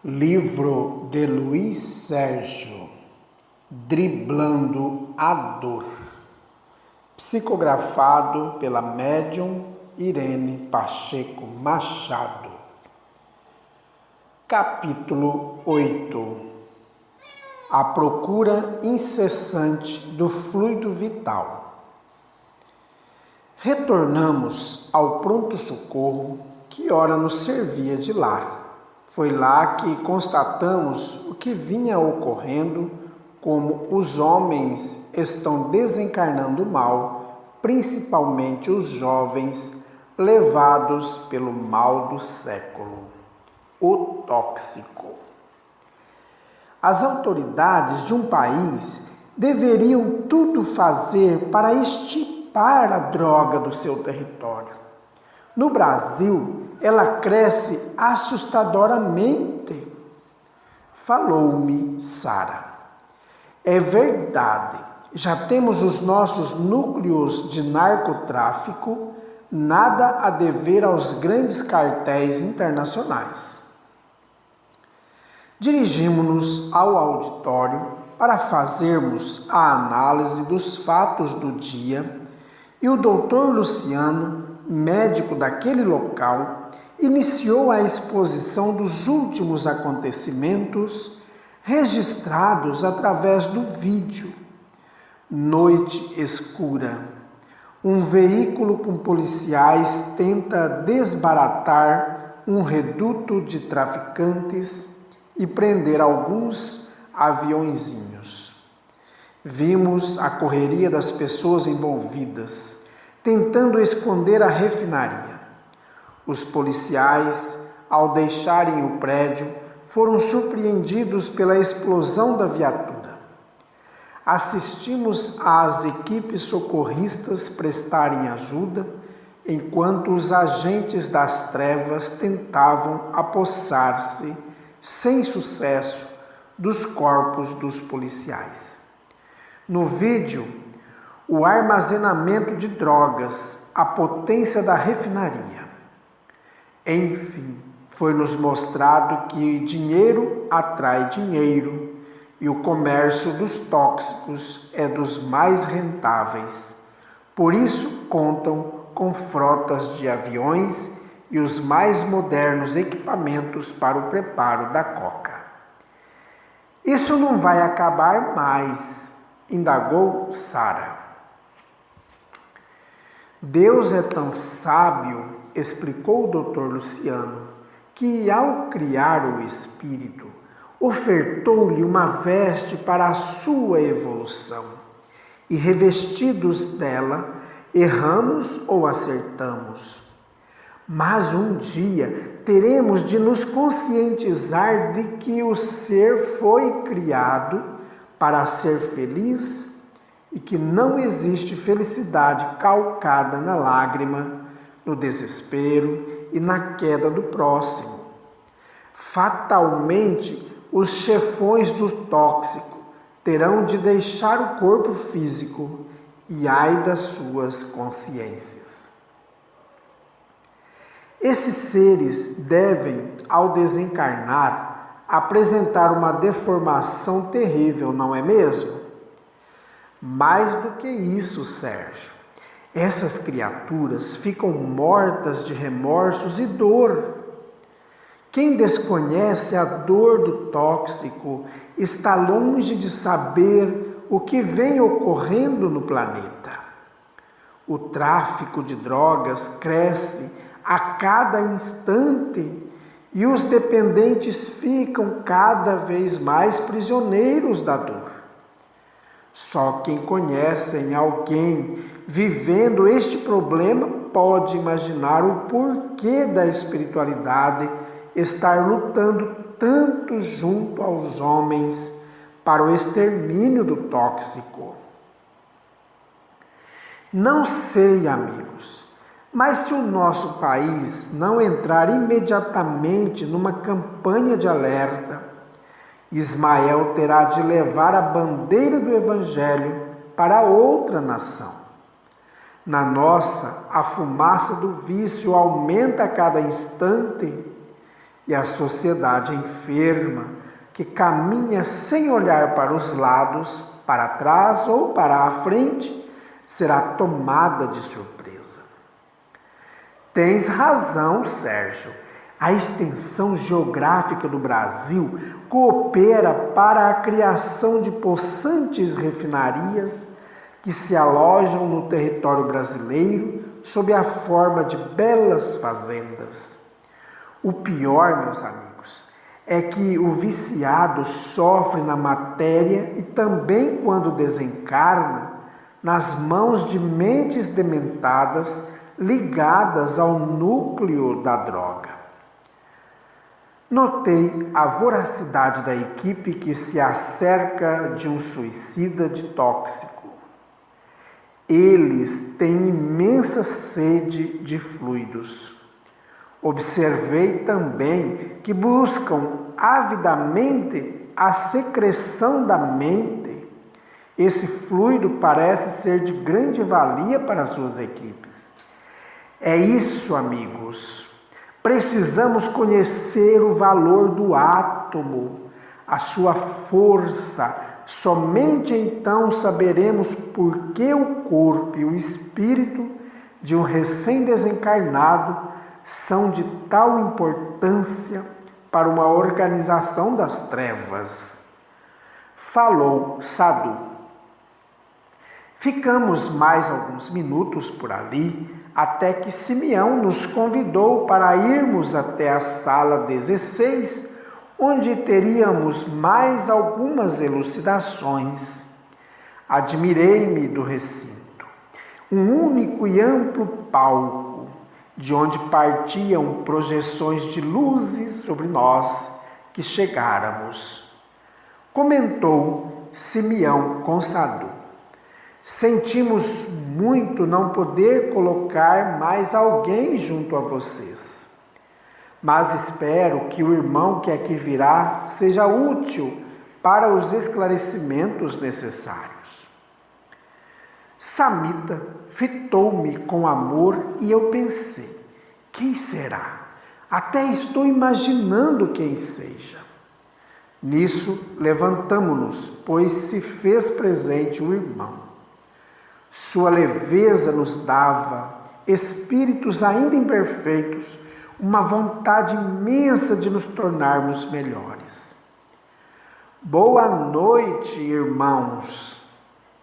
Livro de Luiz Sérgio, Driblando a Dor, psicografado pela médium Irene Pacheco Machado. Capítulo 8. A procura incessante do fluido vital. Retornamos ao pronto-socorro que ora nos servia de lar. Foi lá que constatamos o que vinha ocorrendo, como os homens estão desencarnando mal, principalmente os jovens, levados pelo mal do século, o tóxico. As autoridades de um país deveriam tudo fazer para extirpar a droga do seu território. No Brasil, ela cresce assustadoramente. Falou-me Sara. É verdade, já temos os nossos núcleos de narcotráfico, nada a dever aos grandes cartéis internacionais. Dirigimos-nos ao auditório para fazermos a análise dos fatos do dia e o doutor Luciano, médico daquele local, iniciou a exposição dos últimos acontecimentos registrados através do vídeo. Noite escura. Um veículo com policiais tenta desbaratar um reduto de traficantes e prender alguns aviõezinhos. Vimos a correria das pessoas envolvidas, tentando esconder a refinaria. Os policiais, ao deixarem o prédio, foram surpreendidos pela explosão da viatura. Assistimos às equipes socorristas prestarem ajuda, enquanto os agentes das trevas tentavam apossar-se, sem sucesso, dos corpos dos policiais. No vídeo, o armazenamento de drogas, a potência da refinaria. Enfim, foi-nos mostrado que dinheiro atrai dinheiro e o comércio dos tóxicos é dos mais rentáveis. Por isso, contam com frotas de aviões e os mais modernos equipamentos para o preparo da coca. Isso não vai acabar mais, indagou Sara. Deus é tão sábio, explicou o Dr. Luciano, que ao criar o espírito, ofertou-lhe uma veste para a sua evolução, e revestidos dela, erramos ou acertamos. Mas um dia teremos de nos conscientizar de que o ser foi criado para ser feliz e que não existe felicidade calcada na lágrima, no desespero e na queda do próximo. Fatalmente, os chefões do tóxico terão de deixar o corpo físico e ai das suas consciências. Esses seres devem, ao desencarnar, apresentar uma deformação terrível, não é mesmo? Mais do que isso, Sérgio, essas criaturas ficam mortas de remorsos e dor. Quem desconhece a dor do tóxico está longe de saber o que vem ocorrendo no planeta. O tráfico de drogas cresce a cada instante e os dependentes ficam cada vez mais prisioneiros da dor. Só quem conhece alguém vivendo este problema pode imaginar o porquê da espiritualidade estar lutando tanto junto aos homens para o extermínio do tóxico. Não sei, amigos, mas se o nosso país não entrar imediatamente numa campanha de alerta, Ismael terá de levar a bandeira do Evangelho para outra nação. Na nossa, a fumaça do vício aumenta a cada instante E a sociedade enferma, que caminha sem olhar para os lados, para trás ou para a frente, será tomada de surpresa. Tens razão, Sérgio. A extensão geográfica do Brasil coopera para a criação de possantes refinarias que se alojam no território brasileiro sob a forma de belas fazendas. O pior, meus amigos, é que o viciado sofre na matéria e também, quando desencarna, nas mãos de mentes dementadas ligadas ao núcleo da droga. Notei a voracidade da equipe que se acerca de um suicida de tóxico. Eles têm imensa sede de fluidos. Observei também que buscam avidamente a secreção da mente. Esse fluido parece ser de grande valia para as suas equipes. É isso, amigos. Precisamos conhecer o valor do átomo, a sua força. Somente então saberemos por que o corpo e o espírito de um recém-desencarnado são de tal importância para uma organização das trevas. Falou Sadhu. Ficamos mais alguns minutos por ali, até que Simeão nos convidou para irmos até a sala 16, onde teríamos mais algumas elucidações. Admirei-me do recinto. Um único e amplo palco, de onde partiam projeções de luzes sobre nós que chegáramos. Comentou Simeão com Sadhu. Sentimos muito não poder colocar mais alguém junto a vocês, mas espero que o irmão que aqui virá seja útil para os esclarecimentos necessários. Samita fitou-me com amor e eu pensei, quem será? Até estou imaginando quem seja. Nisso levantamo-nos, pois se fez presente o irmão. Sua leveza nos dava, espíritos ainda imperfeitos, uma vontade imensa de nos tornarmos melhores. Boa noite, irmãos.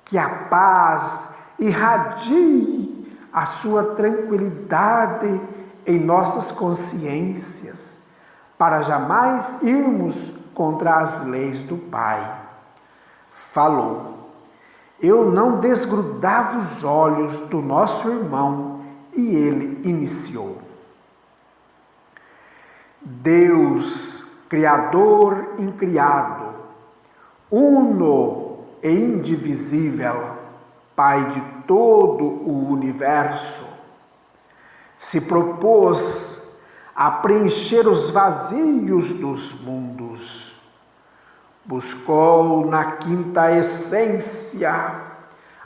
Que a paz irradie a sua tranquilidade em nossas consciências, para jamais irmos contra as leis do Pai. Falou. Eu não desgrudava os olhos do nosso irmão e ele iniciou. Deus, Criador incriado, uno e indivisível, Pai de todo o universo, se propôs a preencher os vazios dos mundos. Buscou na quinta essência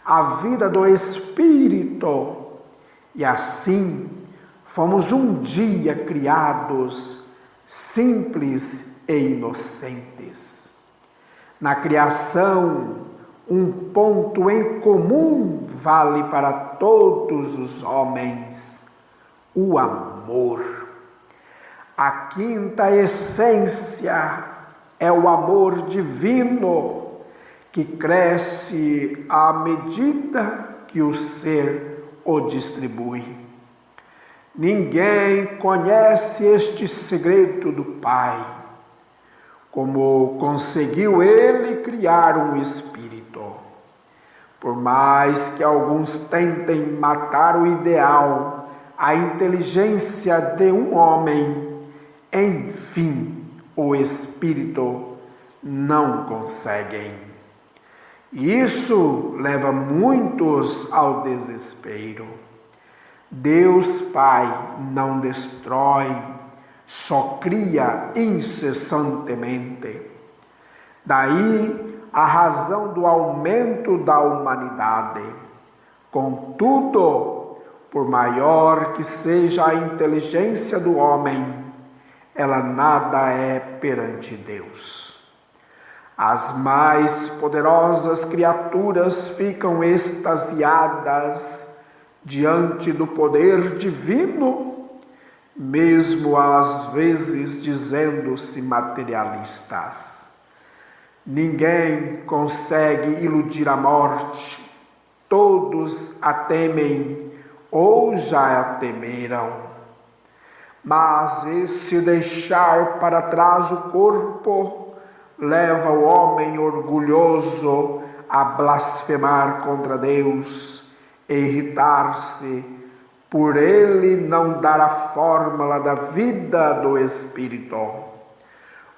a vida do Espírito e assim fomos um dia criados simples e inocentes. Na criação, um ponto em comum vale para todos os homens: o amor. A quinta essência é o amor divino, que cresce à medida que o ser o distribui. Ninguém conhece este segredo do Pai, como conseguiu ele criar um espírito. Por mais que alguns tentem matar o ideal, a inteligência de um homem, enfim, o espírito não conseguem. Isso leva muitos ao desespero. Deus Pai não destrói, só cria incessantemente. Daí a razão do aumento da humanidade. Contudo, por maior que seja a inteligência do homem, ela nada é perante Deus. As mais poderosas criaturas ficam extasiadas diante do poder divino, mesmo às vezes dizendo-se materialistas. Ninguém consegue iludir a morte, todos a temem ou já a temeram. Mas esse deixar para trás o corpo leva o homem orgulhoso a blasfemar contra Deus e irritar-se por ele não dar a fórmula da vida do Espírito.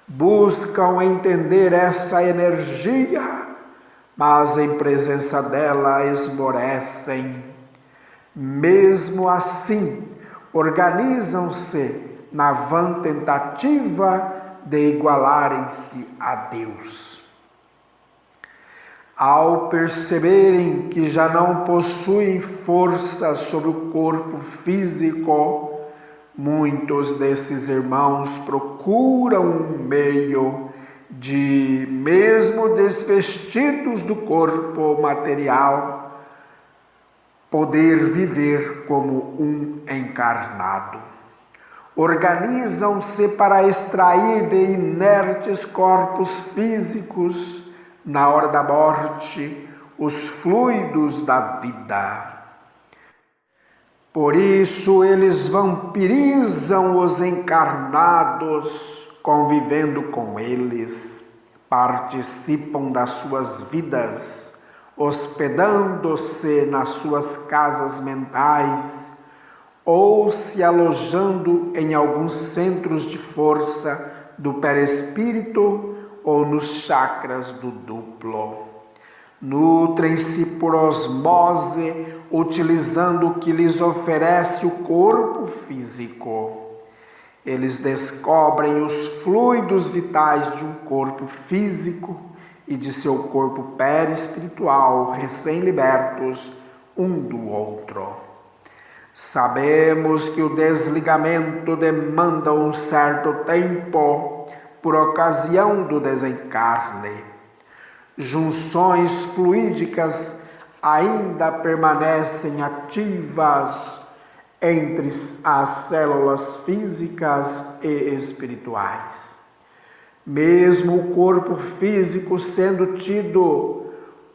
Buscam entender essa energia, mas em presença dela esmorecem. Mesmo assim, organizam-se na vã tentativa de igualarem-se a Deus. Ao perceberem que já não possuem força sobre o corpo físico, muitos desses irmãos procuram um meio de, mesmo desvestidos do corpo material, poder viver como um encarnado. Organizam-se para extrair de inertes corpos físicos, na hora da morte, os fluidos da vida. Por isso eles vampirizam os encarnados, convivendo com eles, participam das suas vidas, hospedando-se nas suas casas mentais, ou se alojando em alguns centros de força do perispírito ou nos chakras do duplo. Nutrem-se por osmose, utilizando o que lhes oferece o corpo físico. Eles descobrem os fluidos vitais de um corpo físico e de seu corpo perispiritual, recém-libertos um do outro. Sabemos que o desligamento demanda um certo tempo por ocasião do desencarne. Junções fluídicas ainda permanecem ativas entre as células físicas e espirituais. Mesmo o corpo físico sendo tido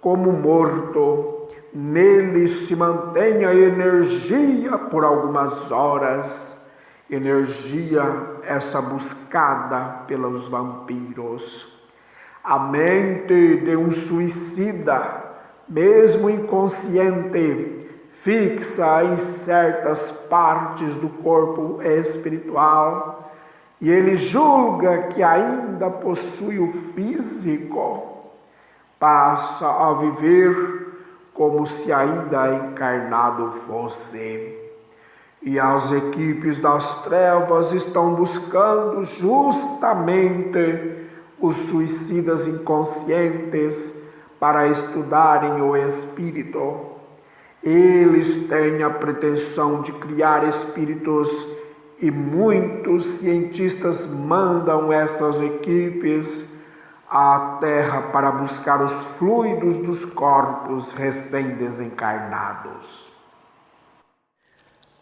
como morto, nele se mantém a energia por algumas horas, energia essa buscada pelos vampiros. A mente de um suicida, mesmo inconsciente, fixa em certas partes do corpo espiritual e ele julga que ainda possui o físico, passa a viver como se ainda encarnado fosse. E as equipes das trevas estão buscando justamente os suicidas inconscientes para estudarem o espírito. Eles têm a pretensão de criar espíritos e muitos cientistas mandam essas equipes à Terra para buscar os fluidos dos corpos recém-desencarnados.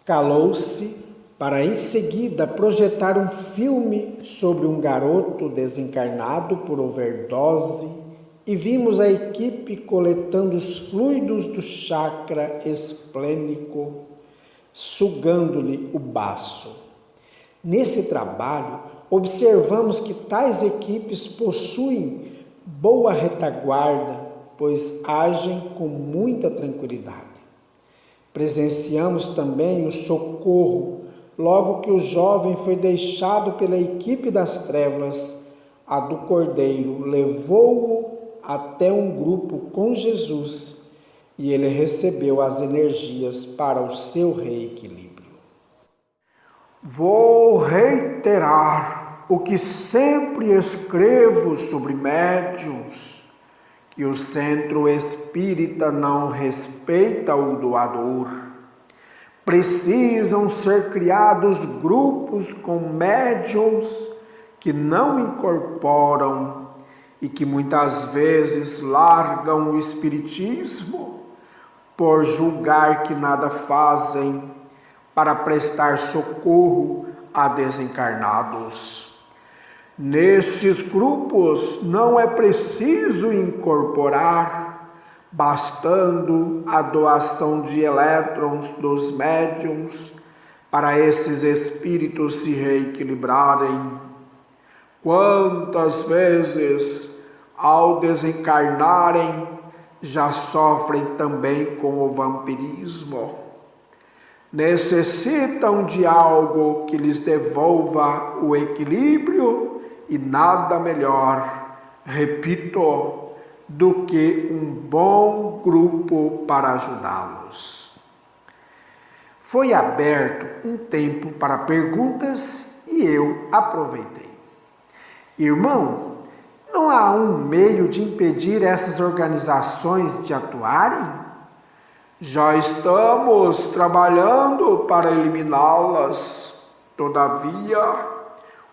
Calou-se para em seguida projetar um filme sobre um garoto desencarnado por overdose e vimos a equipe coletando os fluidos do chakra esplênico, sugando-lhe o baço. Nesse trabalho, observamos que tais equipes possuem boa retaguarda, pois agem com muita tranquilidade. Presenciamos também o socorro, logo que o jovem foi deixado pela equipe das trevas, a do Cordeiro levou-o até um grupo com Jesus e ele recebeu as energias para o seu reequilíbrio. Vou reiterar o que sempre escrevo sobre médiuns, que o centro espírita não respeita o doador. Precisam ser criados grupos com médiuns que não incorporam e que muitas vezes largam o espiritismo por julgar que nada fazem para prestar socorro a desencarnados. Nesses grupos não é preciso incorporar, bastando a doação de elétrons dos médiuns para esses espíritos se reequilibrarem. Quantas vezes, ao desencarnarem, já sofrem também com o vampirismo? Necessitam de algo que lhes devolva o equilíbrio e nada melhor, repito, do que um bom grupo para ajudá-los. Foi aberto um tempo para perguntas e eu aproveitei. Irmão, não há um meio de impedir essas organizações de atuarem? Já estamos trabalhando para eliminá-las. Todavia,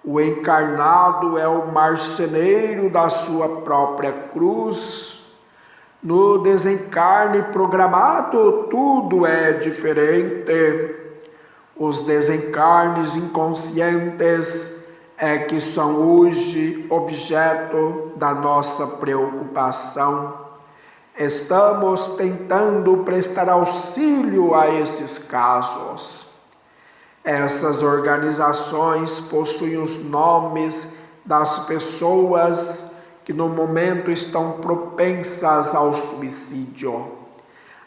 o encarnado é o marceneiro da sua própria cruz. No desencarne programado, tudo é diferente. Os desencarnes inconscientes é que são hoje objeto da nossa preocupação. Estamos tentando prestar auxílio a esses casos. Essas organizações possuem os nomes das pessoas que no momento estão propensas ao suicídio.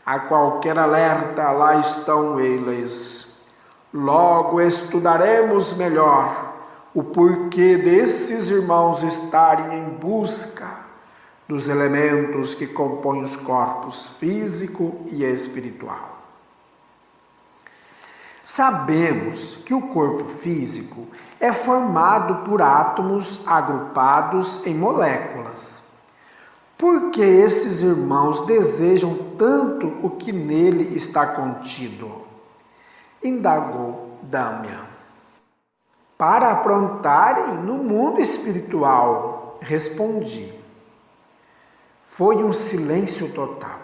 A qualquer alerta, lá estão eles. Logo estudaremos melhor o porquê desses irmãos estarem em busca dos elementos que compõem os corpos físico e espiritual. Sabemos que o corpo físico é formado por átomos agrupados em moléculas. Por que esses irmãos desejam tanto o que nele está contido? Indagou Damian. Para aprontarem no mundo espiritual, respondi. Foi um silêncio total.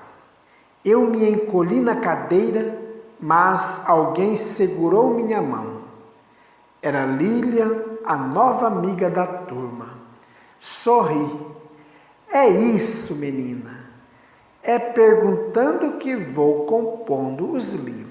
Eu me encolhi na cadeira, mas alguém segurou minha mão. Era Lilian, a nova amiga da turma. Sorri. É isso, menina. É perguntando que vou compondo os livros.